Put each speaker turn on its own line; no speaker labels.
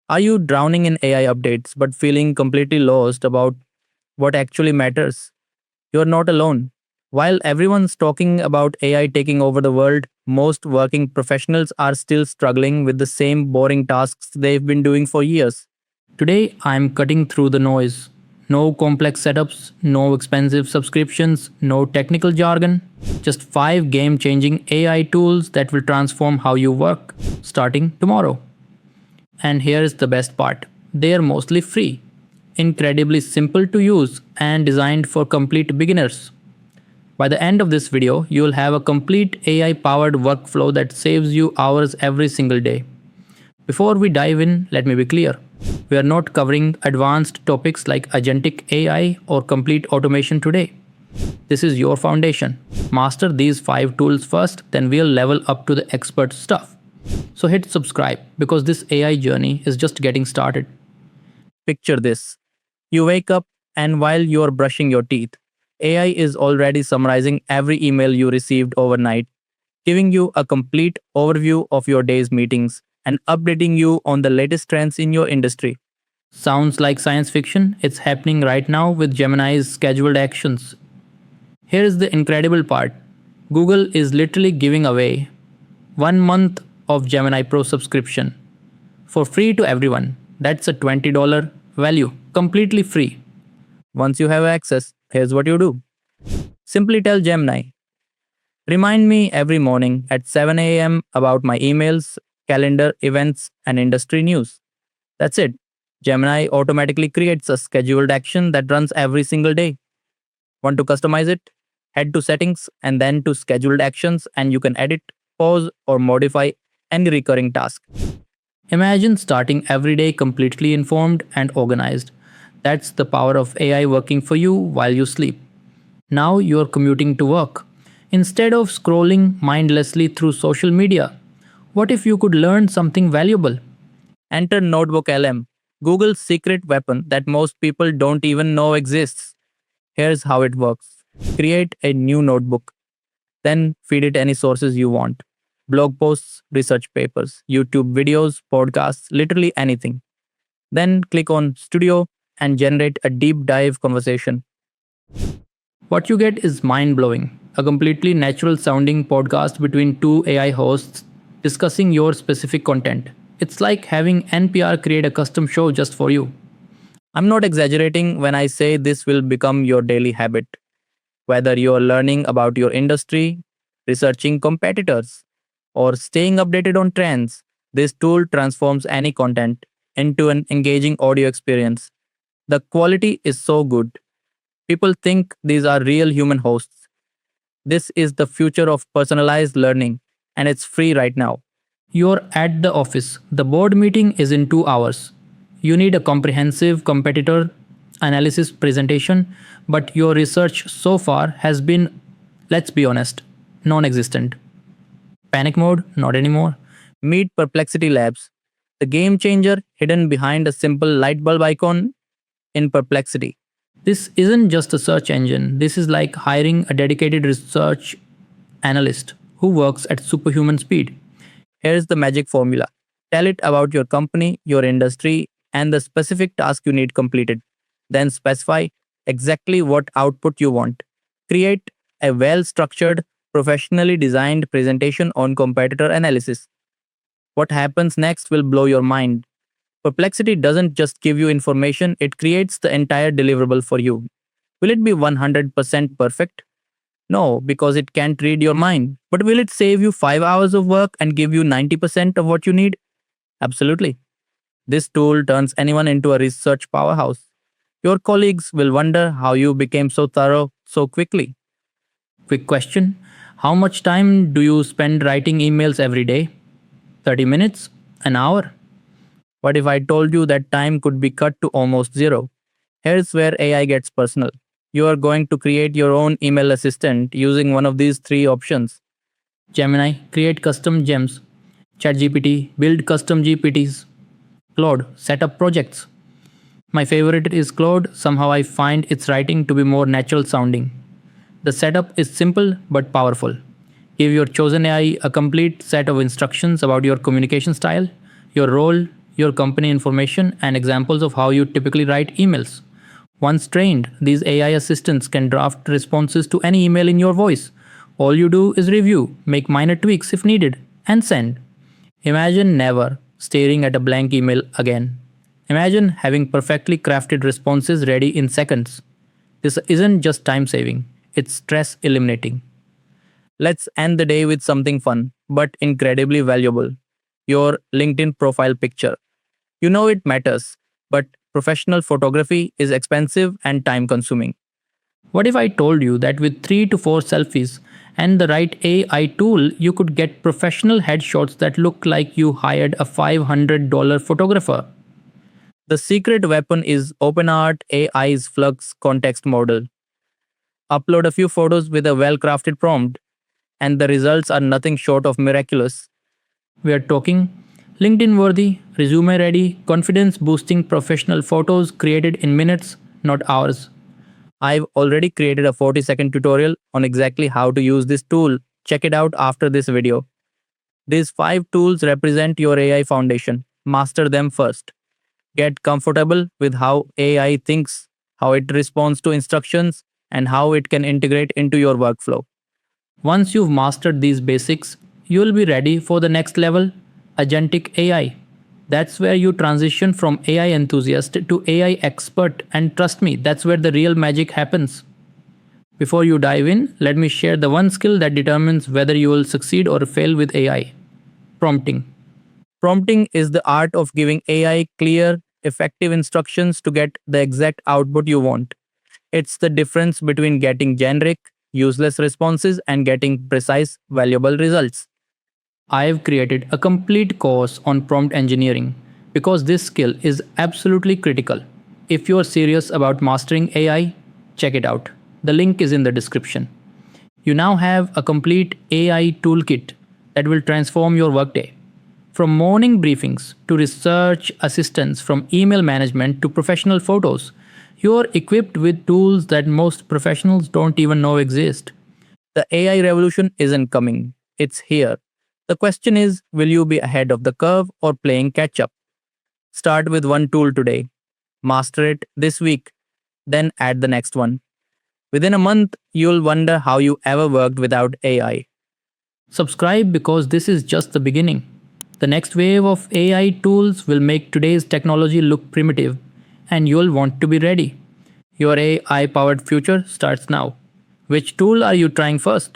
Are you drowning in AI updates but feeling completely lost about what actually matters? You're not alone. While everyone's talking about AI taking over the world, most working professionals are still struggling with the same boring tasks they've been doing for years. Today, I'm cutting through the noise. No complex setups, no expensive subscriptions, no technical jargon, just 5 game changing AI tools that will transform how you work, starting tomorrow. And here is the best part, they are mostly free, incredibly simple to use, and designed for complete beginners. By the end of this video, you will have a complete AI powered workflow that saves you hours every single day. Before we dive in, let me be clear. We are not covering advanced topics like agentic AI or complete automation today. This is your foundation. Master these 5 tools first, then we'll level up to the expert stuff. So hit subscribe because this AI journey is just getting started. Picture this. You wake up and while you're brushing your teeth, AI is already summarizing every email you received overnight, giving you a complete overview of your day's meetings and updating you on the latest trends in your industry. Sounds like science fiction? It's happening right now with Gemini's scheduled actions. Here is the incredible part. Google is literally giving away 1 month of Gemini Pro subscription for free to everyone. That's a $20 value, completely free. Once you have access, here's what you do. Simply tell Gemini, remind me every morning at 7 a.m. about my emails, calendar, events, and industry news. That's it. Gemini automatically creates a scheduled action that runs every single day. Want to customize it? Head to settings and then to scheduled actions, and you can edit, pause, or modify any recurring task. Imagine starting every day completely informed and organized. That's the power of AI working for you while you sleep. Now you're commuting to work. Instead of scrolling mindlessly through social media, what if you could learn something valuable? Enter NotebookLM, Google's secret weapon that most people don't even know exists. Here's how it works. Create a new notebook, then feed it any sources you want. Blog posts, research papers, YouTube videos, podcasts, literally anything. Then click on Studio and generate a deep dive conversation. What you get is mind blowing, a completely natural sounding podcast between 2 AI hosts discussing your specific content. It's like having NPR create a custom show just for you. I'm not exaggerating when I say this will become your daily habit. Whether you're learning about your industry, researching competitors, or staying updated on trends, this tool transforms any content into an engaging audio experience. The quality is so good. People think these are real human hosts. This is the future of personalized learning, and it's free right now. You're at the office. The board meeting is in 2 hours. You need a comprehensive competitor analysis presentation, but your research so far has been, let's be honest, non existent. Panic mode? Not anymore. Meet Perplexity Labs, the game changer hidden behind a simple light bulb icon in Perplexity. This isn't just a search engine, this is like hiring a dedicated research analyst who works at superhuman speed. Here's the magic formula. Tell it about your company, your industry, and the specific task you need completed. Then specify exactly what output you want. Create a well structured, professionally designed presentation on competitor analysis. What happens next will blow your mind. Perplexity doesn't just give you information, it creates the entire deliverable for you. Will it be 100% perfect? No, because it can't read your mind. But will it save you 5 hours of work and give you 90% of what you need? Absolutely. This tool turns anyone into a research powerhouse. Your colleagues will wonder how you became so thorough so quickly. Quick question. How much time do you spend writing emails every day? 30 minutes? An hour? What if I told you that time could be cut to almost zero? Here's where AI gets personal. You are going to create your own email assistant using one of these 3 options. Gemini, create custom gems. ChatGPT, build custom GPTs. Claude, set up projects. My favorite is Claude, somehow I find its writing to be more natural sounding. The setup is simple but powerful. Give your chosen AI a complete set of instructions about your communication style, your role, your company information, and examples of how you typically write emails. Once trained, these AI assistants can draft responses to any email in your voice. All you do is review, make minor tweaks if needed, and send. Imagine never staring at a blank email again. Imagine having perfectly crafted responses ready in seconds. This isn't just time saving, it's stress eliminating. Let's end the day with something fun, but incredibly valuable: your LinkedIn profile picture. You know it matters, but professional photography is expensive and time consuming. What if I told you that with 3 to 4 selfies and the right AI tool, you could get professional headshots that look like you hired a $500 photographer? The secret weapon is OpenArt AI's Flux context model. Upload a few photos with a well crafted prompt, and the results are nothing short of miraculous. We are talking LinkedIn worthy, resume ready, confidence boosting professional photos created in minutes, not hours. I've already created a 40-second tutorial on exactly how to use this tool. Check it out after this video. These 5 tools represent your AI foundation. Master them first. Get comfortable with how AI thinks, how it responds to instructions, and how it can integrate into your workflow. Once you've mastered these basics, you'll be ready for the next level: agentic AI. That's where you transition from AI enthusiast to AI expert, and trust me, that's where the real magic happens. Before you dive in, let me share the one skill that determines whether you will succeed or fail with AI: prompting. Prompting is the art of giving AI clear, effective instructions to get the exact output you want. It's the difference between getting generic, useless responses and getting precise, valuable results. I've created a complete course on prompt engineering because this skill is absolutely critical. If you're serious about mastering AI, check it out. The link is in the description. You now have a complete AI toolkit that will transform your workday. From morning briefings to research assistance, from email management to professional photos, you're equipped with tools that most professionals don't even know exist. The AI revolution isn't coming, it's here. The question is, will you be ahead of the curve or playing catch up? Start with one tool today, master it this week, then add the next one. Within a month, you'll wonder how you ever worked without AI. Subscribe because this is just the beginning. The next wave of AI tools will make today's technology look primitive, and you'll want to be ready. Your AI powered future starts now. Which tool are you trying first?